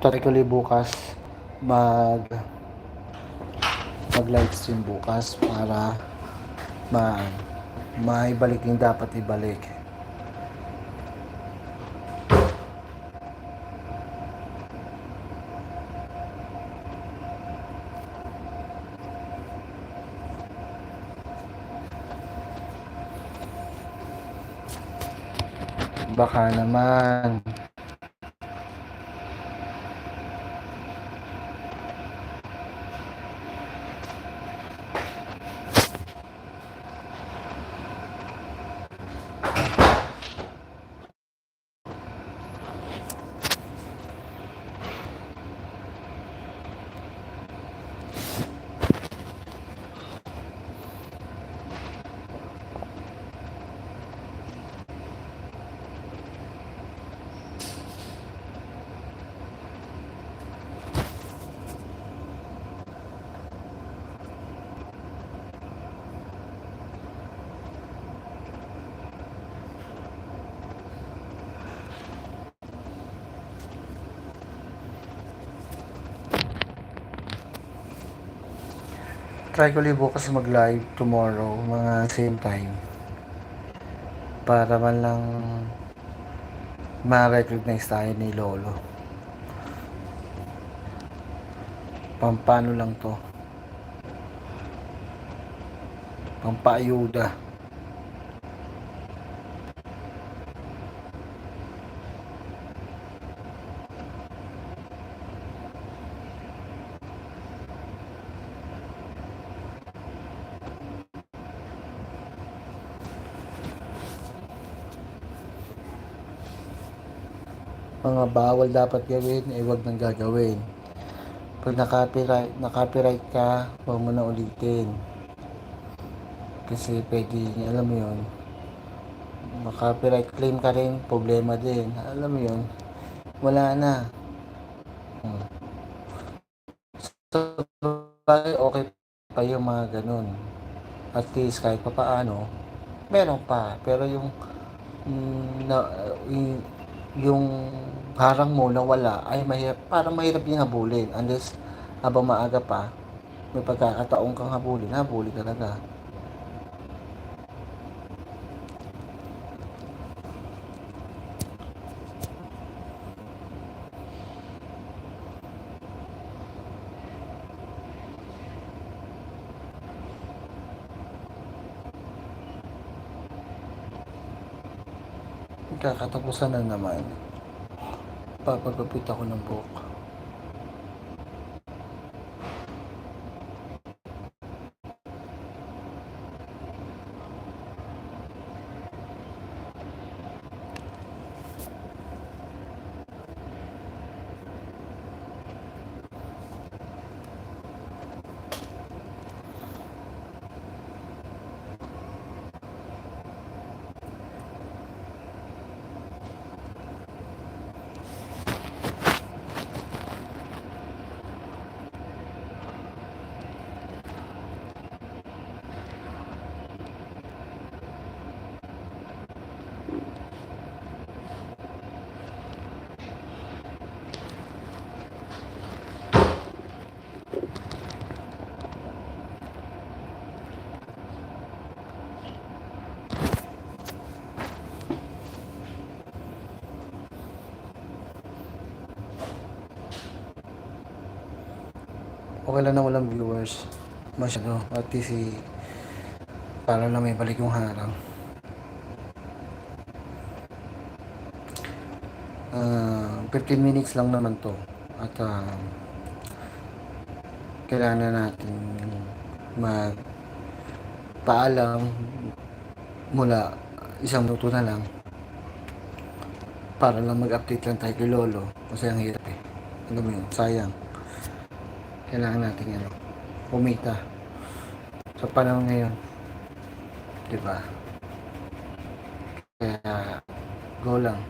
try ko ulit bukas mag live stream bukas para maibalik yung dapat ibalik. Baka naman try ko ulit bukas mag live tomorrow mga same time para man lang ma-recognize tayo ni Lolo. Pampano lang to, pampaayuda. Mga bawal dapat gawin, wag nang gagawin. Pag na-copyright ka, huwag mo na ulitin. Kasi pwede, alam mo yun, ma-copyright claim ka rin, problema din. Alam mo yun, wala na. So, okay pa yung mga ganun. At least kahit pa paano, meron pa. Pero yung yung harang mo na wala ay mahirap, parang mahirap yung habulin unless habang maaga pa may pagkakataon kang habulin talaga. Kakatapusan na naman, papagupit ako ng buhok. Okay lang na walang viewers masyado, at least para lang may balik yung harang. 15 minutes lang naman to at kailangan natin magpaalam mula isang minuto na lang para lang mag-update lang tayo kay Lolo kasi ang hirap alam mo yun, sayang. Kailangan natin kumita sa panahon ngayon, diba? Kaya go lang.